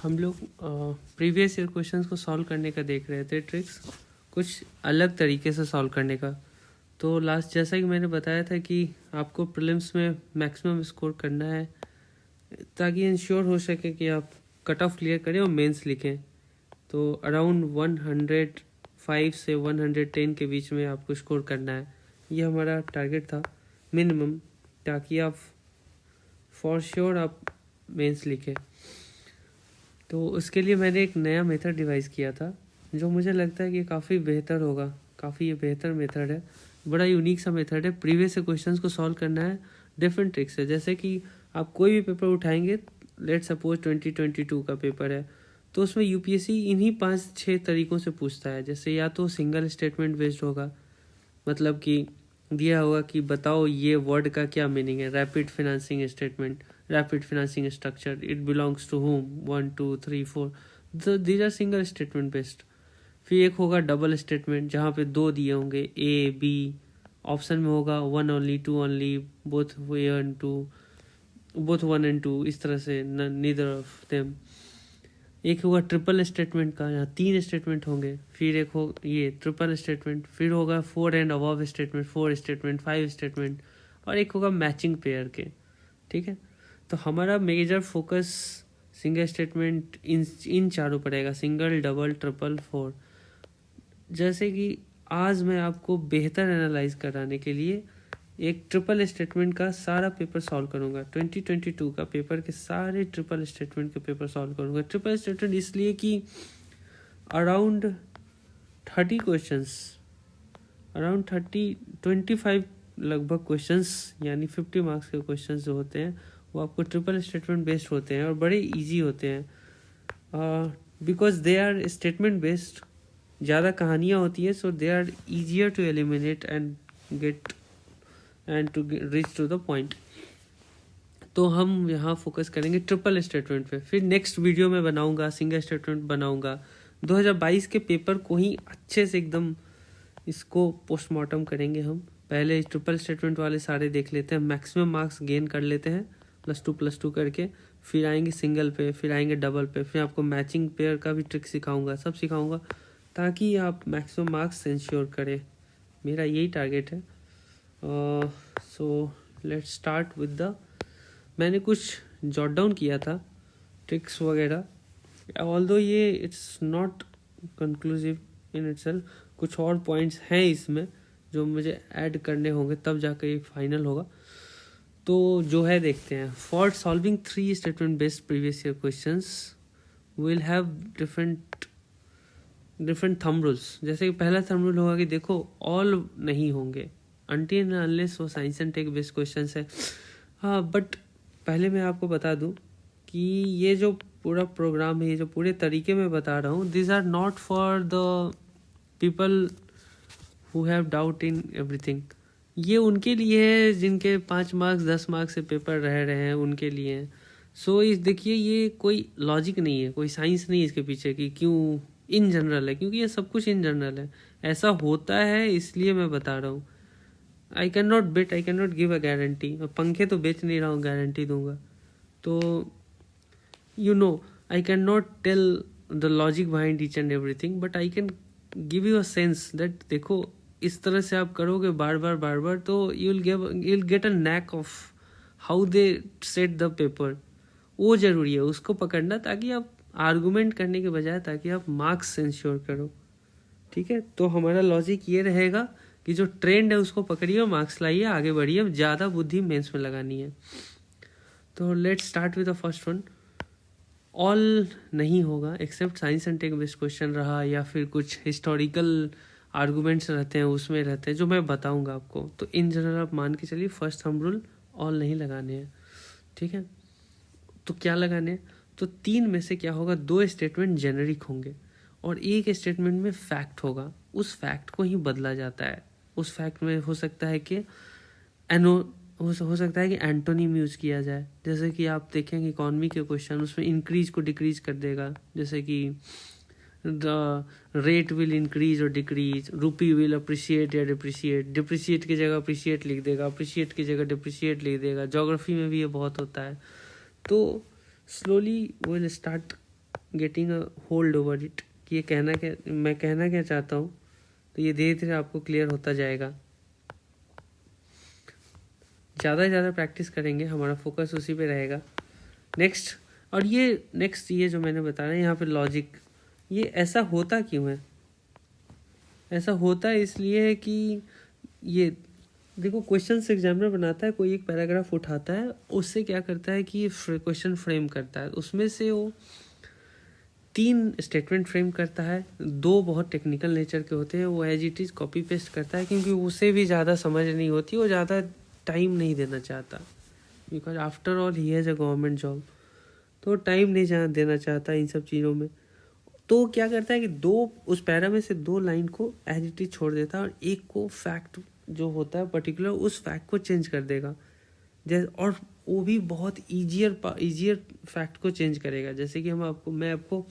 हम लोग previous year questions को सॉल्व करने का देख रहे थे, ट्रिक्स कुछ अलग तरीके से सॉल्व करने का। तो लास्ट जैसा कि मैंने बताया था कि आपको प्रीलिम्स में मैक्सिमम स्कोर करना है ताकि इंश्योर हो सके कि आप कट ऑफ क्लियर करें और मेंस लिखें। तो अराउंड 105 से 110 के बीच में आपको स्कोर करना है, ये हमारा टारगेट था मिनिमम, ताकि आप फॉर श्योर आप मेंस लिखें। तो उसके लिए मैंने एक नया मेथड डिवाइस किया था जो मुझे लगता है कि काफ़ी बेहतर होगा। काफ़ी ये बेहतर मेथड है, बड़ा यूनिक सा मेथड है। प्रीवियस क्वेश्चंस को सॉल्व करना है डिफरेंट ट्रिक्स है। जैसे कि आप कोई भी पेपर उठाएंगे, लेट सपोज 2022 का पेपर है, तो उसमें यूपीएससी इन्हीं 5-6 तरीक़ों से पूछता है। जैसे या तो सिंगल स्टेटमेंट बेस्ड होगा, मतलब कि दिया होगा कि बताओ ये वर्ड का क्या मीनिंग है, rapid financing statement, rapid financing structure, it belongs to home, 1 2 3 4, these are single statement based. फिर एक होगा डबल स्टेटमेंट जहाँ पे 2 दिए होंगे, ए बी, ऑप्शन में होगा 1 ओनली, 2 ओनली, बोथ 1 एंड 2, इस तरह से नीदर ऑफ देम। एक होगा ट्रिपल स्टेटमेंट का, यहाँ 3 स्टेटमेंट होंगे। फिर एक हो ये ट्रिपल स्टेटमेंट, फिर होगा 4 and above statement, 4 statement, 5 statement, और एक होगा मैचिंग पेयर के। ठीक है, तो हमारा मेजर फोकस सिंगल स्टेटमेंट इन चारों पर रहेगा, सिंगल, डबल, ट्रिपल, 4। जैसे कि आज मैं आपको बेहतर एनालाइज कराने के लिए एक ट्रिपल स्टेटमेंट का सारा पेपर सॉल्व करूंगा। 2022 का पेपर के सारे ट्रिपल स्टेटमेंट के पेपर सॉल्व करूंगा। ट्रिपल स्टेटमेंट इसलिए कि अराउंड 30 क्वेश्चंस, अराउंड 25 लगभग क्वेश्चंस, यानी 50 मार्क्स के क्वेश्चंस जो होते हैं वो आपको ट्रिपल स्टेटमेंट बेस्ड होते हैं और बड़े इजी होते हैं because they are statement based. ज़्यादा कहानियाँ होती है, so they are easier to eliminate and get and to reach to the point. तो हम यहाँ फोकस करेंगे ट्रिपल स्टेटमेंट पे। फिर नेक्स्ट वीडियो में बनाऊंगा सिंगल स्टेटमेंट बनाऊंगा। 2022 के पेपर को ही अच्छे से एकदम इसको पोस्टमार्टम करेंगे हम। पहले ट्रिपल स्टेटमेंट वाले सारे देख लेते हैं, मैक्सिमम मार्क्स गेन कर लेते हैं +2 करके। फिर आएंगे सिंगल पे, फिर आएंगे डबल पे, फिर आपको मैचिंग पेयर का भी ट्रिक सिखाऊंगा, सब सिखाऊंगा ताकि आप मैक्सिमम मार्क्स इंश्योर करें। मेरा यही टारगेट है। सो लेट्स स्टार्ट विद द, मैंने कुछ जॉट डाउन किया था ट्रिक्स वगैरह, ऑल्दो ये it's not conclusive in itself. कुछ और पॉइंट्स हैं इसमें जो मुझे ऐड करने होंगे, तब जाकर ये फाइनल होगा। तो जो है देखते हैं। For solving 3 statement based previous year questions will have different thumb rules. जैसे कि पहला थंब रूल होगा कि देखो ऑल नहीं होंगे अनटिल अनलेस वो science and tech based questions है। हाँ, बट पहले मैं आपको बता दूं कि ये जो पूरा प्रोग्राम है, ये जो पूरे तरीके में बता रहा हूँ, this are not for the people who have doubt in everything. ये उनके लिए है जिनके 5 मार्क्स 10 मार्क्स से पेपर रह रहे हैं, उनके लिए हैं। सो इस देखिए, ये कोई लॉजिक नहीं है, कोई साइंस नहीं है इसके पीछे कि क्यों इन जनरल है, क्योंकि ये सब कुछ इन जनरल है। ऐसा होता है इसलिए मैं बता रहा हूँ। I can not bet, I can not give a guarantee. पंखे तो बेच नहीं रहा हूँ, गारंटी दूंगा। तो you know, I can not tell the logic behind each and everything, but I can give you a sense that देखो इस तरह से आप करोगे बार बार तो you will get a knack of how they set the paper. वो जरूरी है उसको पकड़ना, ताकि आप आर्गुमेंट करने के बजाय ताकि आप मार्क्स इंश्योर करो। ठीक है, तो हमारा लॉजिक ये रहेगा कि जो ट्रेंड है उसको पकड़िए और मार्क्स लाइए, आगे बढ़िए। अब ज़्यादा बुद्धि मेंस में लगानी है। तो let's start with the first one. All नहीं होगा except science and tech based question रहा, या फिर कुछ हिस्टोरिकल आर्गूमेंट्स रहते हैं, उसमें रहते हैं जो मैं बताऊंगा आपको। तो इन जनरल आप मान के चलिए फर्स्ट थंब रूल, ऑल नहीं लगाने हैं। ठीक है, तो क्या लगाने हैं? तो 3 में से क्या होगा, 2 स्टेटमेंट जेनरिक होंगे और एक स्टेटमेंट में फैक्ट होगा। उस फैक्ट को ही बदला जाता है। उस फैक्ट में हो सकता है कि हो सकता है कि एंटोनिम यूज किया जाए। जैसे कि आप देखेंगे इकोनॉमी के क्वेश्चन, उसमें इंक्रीज को डिक्रीज कर देगा। जैसे कि द रेट विल इंक्रीज और डिक्रीज, रूपी विल अप्रिशिएट या डिप्रिशिएट, डिप्रिशिएट की जगह अप्रिशिएट लिख देगा, अप्रिशिएट की जगह डिप्रिशिएट लिख देगा। ज्योग्राफी में भी ये बहुत होता है। तो slowly will start getting a hold over it कि ये मैं कहना क्या चाहता हूँ, तो ये धीरे धीरे आपको क्लियर होता जाएगा। ज़्यादा से ज़्यादा प्रैक्टिस करेंगे, हमारा फोकस उसी पे रहेगा। नेक्स्ट, और ये जो मैंने बताया यहाँ पे लॉजिक, ये ऐसा होता क्यों है? ऐसा होता है इसलिए कि ये देखो, क्वेश्चन एग्जामिनर बनाता है, कोई एक पैराग्राफ उठाता है, उससे क्या करता है कि क्वेश्चन फ्रेम करता है। उसमें से वो 3 स्टेटमेंट फ्रेम करता है, 2 बहुत टेक्निकल नेचर के होते हैं, वो as it is copy paste करता है, क्योंकि उसे भी ज़्यादा समझ नहीं होती, वो ज़्यादा टाइम नहीं देना चाहता, because after all he has a government job, तो टाइम नहीं देना चाहता इन सब चीज़ों में। तो क्या करता है कि उस पैरा में से 2 लाइन को एज इट इज छोड़ देता है, और एक को फैक्ट जो होता है पर्टिकुलर, उस फैक्ट को चेंज कर देगा। जैसे, और वो भी बहुत ईजियर फैक्ट को चेंज करेगा। जैसे कि मैं आपको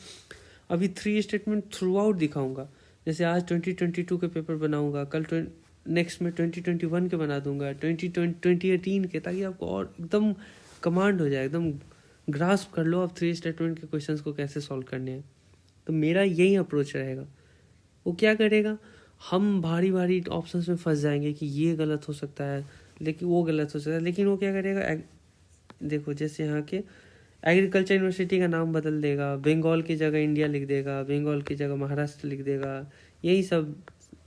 अभी 3 स्टेटमेंट थ्रू आउट दिखाऊंगा। जैसे आज 2022 के पेपर बनाऊंगा, कल नेक्स्ट में 2021 के बना दूंगा, 2018 के, ताकि आपको और एकदम कमांड हो जाए, एकदम ग्रास्प कर लो आप 3 स्टेटमेंट के क्वेश्चंस को कैसे सॉल्व करने हैं। तो मेरा यही अप्रोच रहेगा। वो क्या करेगा, हम भारी भारी ऑप्शंस में फंस जाएंगे कि ये गलत हो सकता है, लेकिन वो गलत हो सकता है, लेकिन वो क्या करेगा, देखो जैसे यहाँ के एग्रीकल्चर यूनिवर्सिटी का नाम बदल देगा, बंगाल की जगह इंडिया लिख देगा, बंगाल की जगह महाराष्ट्र लिख देगा, यही सब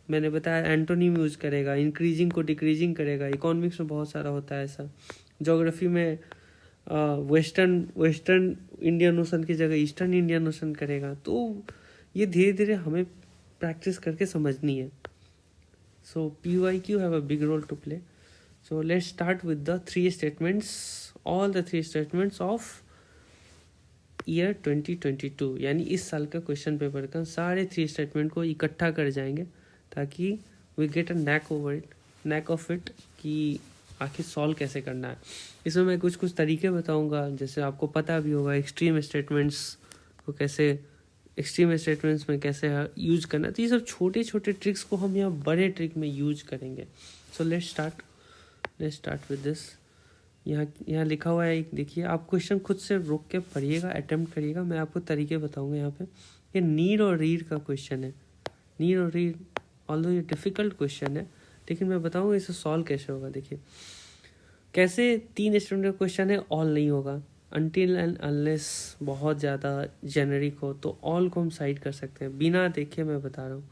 मैंने बताया। एंटोनिम यूज करेगा, इंक्रीजिंग को डिक्रीजिंग करेगा, इकोनॉमिक्स में बहुत सारा होता है ऐसा। ज्योग्राफी में वेस्टर्न इंडियन ओशन की जगह ईस्टर्न इंडियन ओशन करेगा। तो ये धीरे धीरे हमें प्रैक्टिस करके समझनी है। So PYQ have a big role to play. So let's start with the 3 statements, all the 3 statements of year 2022, यानी इस साल का क्वेश्चन पेपर का सारे 3 स्टेटमेंट को इकट्ठा कर जाएंगे, ताकि we get a knack of it कि आखिर सॉल्व कैसे करना है। इसमें मैं कुछ तरीके बताऊंगा, जैसे आपको पता भी होगा एक्सट्रीम स्टेटमेंट्स में कैसे यूज करना। तो ये सब छोटे छोटे ट्रिक्स को हम यहाँ बड़े ट्रिक में यूज करेंगे। सो लेट्स स्टार्ट विद दिस। यहाँ लिखा हुआ है, एक देखिए, आप क्वेश्चन खुद से रोक के पढ़िएगा, अटेम्प्ट करिएगा, मैं आपको तरीके बताऊंगा। यहाँ पे ये नीड और रीड का क्वेश्चन है। नीड और रीड, ऑल्दो ये डिफिकल्ट क्वेश्चन है, लेकिन मैं बताऊंगा इसे सॉल्व कैसे होगा। देखिए कैसे 3 स्टूडेंट का क्वेश्चन है, ऑल नहीं होगा, अनटिल एंड अनलेस बहुत ज़्यादा जेनरिक हो तो ऑल को हम साइड कर सकते हैं, बिना देखे मैं बता रहा हूँ,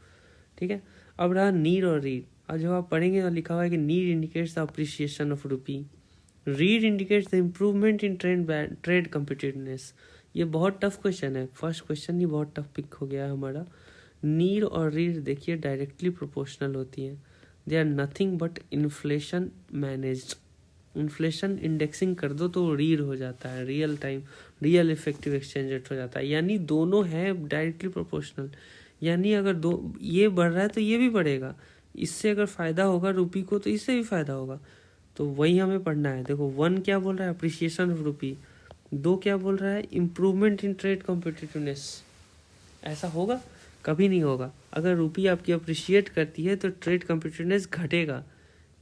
ठीक है। अब रहा नीड और रीड। अब जब आप पढ़ेंगे तो लिखा हुआ है कि need indicates the appreciation of rupee, read indicates the improvement in trade competitiveness. ये बहुत टफ क्वेश्चन है, फर्स्ट क्वेश्चन ही बहुत टफ पिक हो गया है हमारा। नीड और रीड देखिए डायरेक्टली प्रोपोर्शनल होती है, they are nothing but inflation managed. Inflation indexing कर दो तो रीड हो जाता है, रियल इफेक्टिव एक्सचेंज रेट हो जाता है, यानी दोनों है डायरेक्टली प्रोपोर्शनल। यानी अगर ये बढ़ रहा है तो ये भी बढ़ेगा, इससे अगर फायदा होगा रुपी को तो इससे भी फायदा होगा। तो वही हमें पढ़ना है। देखो 1 क्या बोल रहा है, अप्रिसिएशन ऑफ रुपी, 2 क्या बोल रहा है, इम्प्रूवमेंट इन ट्रेड कॉम्पिटिटिवनेस। ऐसा होगा? कभी नहीं होगा। अगर रुपी आपकी अप्रिशिएट करती है तो ट्रेड कॉम्पिटिटिवनेस घटेगा।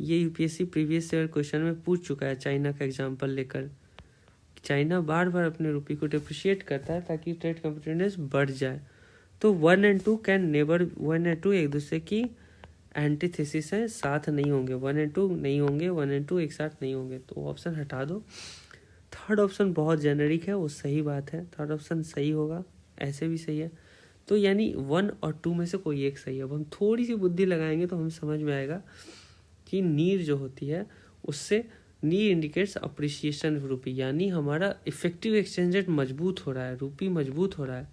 ये यूपीएससी प्रीवियस ईयर क्वेश्चन में पूछ चुका है, चाइना का एग्जांपल लेकर। चाइना बार बार अपने रुपी को डिप्रिशिएट करता है ताकि ट्रेड कॉम्पिटिटिवनेस बढ़ जाए। तो 1 और 2 कैन नेवर, 1 और 2 एक दूसरे की एंटीथेसिस है, साथ नहीं होंगे। 1 और 2 नहीं होंगे, 1 और 2 एक साथ नहीं होंगे, तो ऑप्शन हटा दो। थर्ड ऑप्शन बहुत जेनरिक है, वो सही बात है, थर्ड ऑप्शन सही होगा, ऐसे भी सही है। तो यानी 1 और 2 में से कोई एक सही है। अब हम थोड़ी सी बुद्धि लगाएंगे तो हमें समझ में आएगा कि नीड जो होती है उससे, need indicates appreciation of rupee, यानी हमारा इफेक्टिव एक्सचेंज रेट मजबूत हो रहा है, रुपी मजबूत हो रहा है।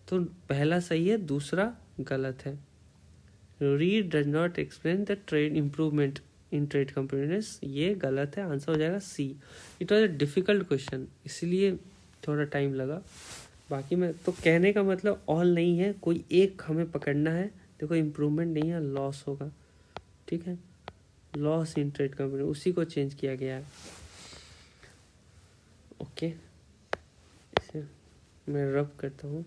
तो पहला सही है, दूसरा गलत है। Read does not explain the trade improvement in trade competitiveness, ये गलत है, आंसर हो जाएगा C. It was a difficult question, इसलिए थोड़ा टाइम लगा। बाकी मैं तो कहने का मतलब ऑल नहीं है, कोई एक हमें पकड़ना है। देखो इम्प्रूवमेंट नहीं है, लॉस होगा, ठीक है, लॉस इन ट्रेड कंपनी, उसी को चेंज किया गया है। ओके, इसे मैं रब करता हूँ।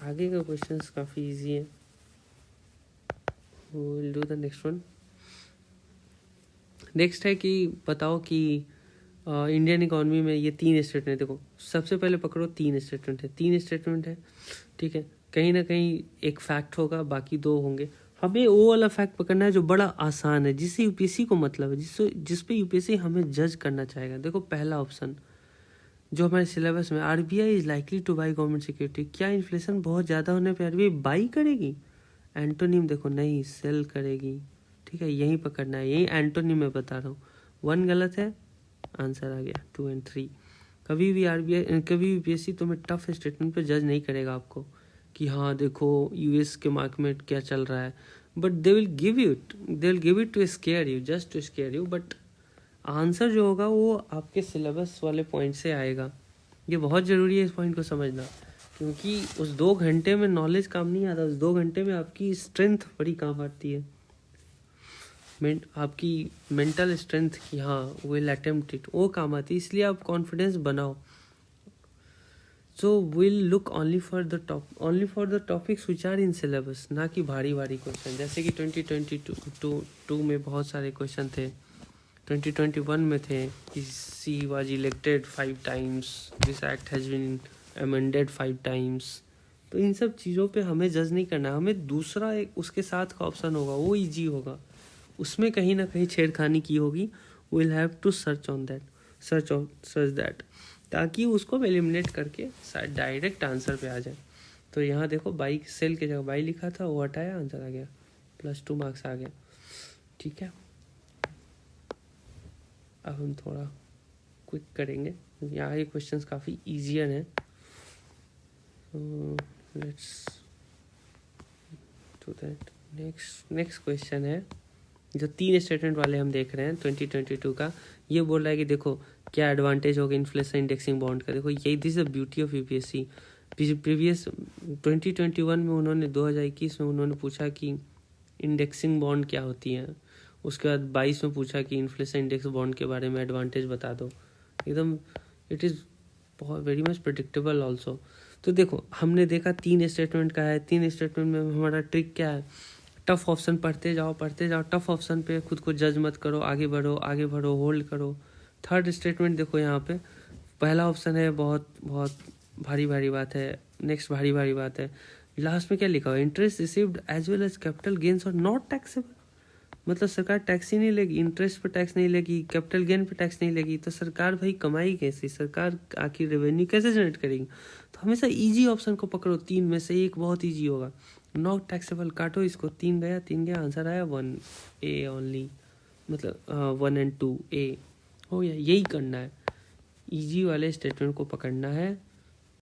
आगे का क्वेश्चंस काफ़ी इजी है। We will do the next one. Next है कि बताओ कि इंडियन इकोनॉमी में ये 3 स्टेटमेंट देखो, सबसे पहले पकड़ो 3 स्टेटमेंट है, 3 स्टेटमेंट है, ठीक है। कहीं ना कहीं एक फैक्ट होगा, बाकी 2 होंगे। हमें वो वाला फैक्ट पकड़ना है जो बड़ा आसान है, जिससे यूपीएससी को मतलब है, जिस पे यूपीएससी हमें जज करना चाहेगा। देखो पहला ऑप्शन जो हमारे सिलेबस में, RBI is likely two by government security, क्या इन्फ्लेशन बहुत ज़्यादा होने पर आरबीआई बाई करेगी? एंटोनिम देखो, नहीं, सेल करेगी, ठीक है। यही पकड़ना है, यही एंटोनिम मैं बता रहा हूँ। 1 गलत है, आंसर आ गया 2 और 3। कभी भी आरबीआई, कभी यूपीएससी तुम्हें टफ स्टेटमेंट पे जज नहीं करेगा आपको कि हाँ देखो यूएस के मार्केट में क्या चल रहा है, but they will give it to scare you, just to scare you, but answer जो होगा वो आपके सिलेबस वाले पॉइंट से आएगा। ये बहुत ज़रूरी है इस पॉइंट को समझना, क्योंकि उस 2 घंटे में नॉलेज काम नहीं आता, उस 2 घंटे में आपकी स्ट्रेंथ बड़ी काम आती है, आपकी मेंटल स्ट्रेंथ की, हाँ विल अटेम्प्ट इट, वो काम आती है। इसलिए आप कॉन्फिडेंस बनाओ। So will look only for the topics which are in syllabus, ना कि भारी क्वेश्चन। जैसे कि 2022 में बहुत सारे क्वेश्चन थे, 2021 में थे कि she was elected 5 times, this act has been amended 5 times। तो इन सब चीज़ों पे हमें जज नहीं करना, हमें दूसरा एक उसके साथ का ऑप्शन होगा, वो इजी होगा, उसमें कहीं ना कहीं छेड़खानी की होगी। Will have to search that, ताकि उसको एलिमिनेट करके डायरेक्ट आंसर पे आ जाए। तो यहाँ देखो बाई, सेल की जगह बाई लिखा था, वो हटाया, आंसर आ गया, +2 मार्क्स आ गया, ठीक है। अब हम थोड़ा क्विक करेंगे, यहाँ ये क्वेश्चंस काफ़ी ईजियर हैं। Let's do that. Next question है जो 3 स्टेटमेंट वाले हम देख रहे हैं 2022 का। ये बोल रहा है कि देखो क्या एडवांटेज होगा इन्फ्लेशन इंडेक्सिंग बॉन्ड का। देखो यही, this is the beauty of UPSC. Previous 2021 में उन्होंने 2021 में उन्होंने पूछा कि इंडेक्सिंग बॉन्ड क्या होती है, उसके बाद 22 में पूछा कि इन्फ्लेशन इंडेक्स बॉन्ड के बारे में एडवांटेज बता दो। एकदम इट इज़ बहुत वेरी मच प्रेडिक्टेबल ऑल्सो। तो देखो हमने देखा 3 स्टेटमेंट का है, 3 स्टेटमेंट में हमारा ट्रिक क्या है, टफ ऑप्शन पढ़ते जाओ, टफ ऑप्शन पे खुद को जज मत करो, आगे बढ़ो, होल्ड करो। थर्ड स्टेटमेंट देखो यहाँ पे, पहला ऑप्शन है बहुत बहुत भारी बात है, नेक्स्ट भारी बात है। लास्ट में क्या लिखा हुआ, interest received as well as capital gains और नॉट टैक्सेबल, मतलब सरकार टैक्स ही नहीं लेगी, इंटरेस्ट पे टैक्स नहीं लेगी, कैपिटल गेन पे टैक्स नहीं लेगी, तो सरकार भाई कमाई कैसे, सरकार आखिर रेवेन्यू कैसे जनरेट करेगी। तो हमेशा इजी ऑप्शन को पकड़ो, 3 में से एक बहुत इजी होगा। नॉट टैक्सेबल, काटो इसको, 3 गया, आंसर आया 1A ओनली, मतलब 1 और 2A हो गया। यही करना है, इजी वाले स्टेटमेंट को पकड़ना है,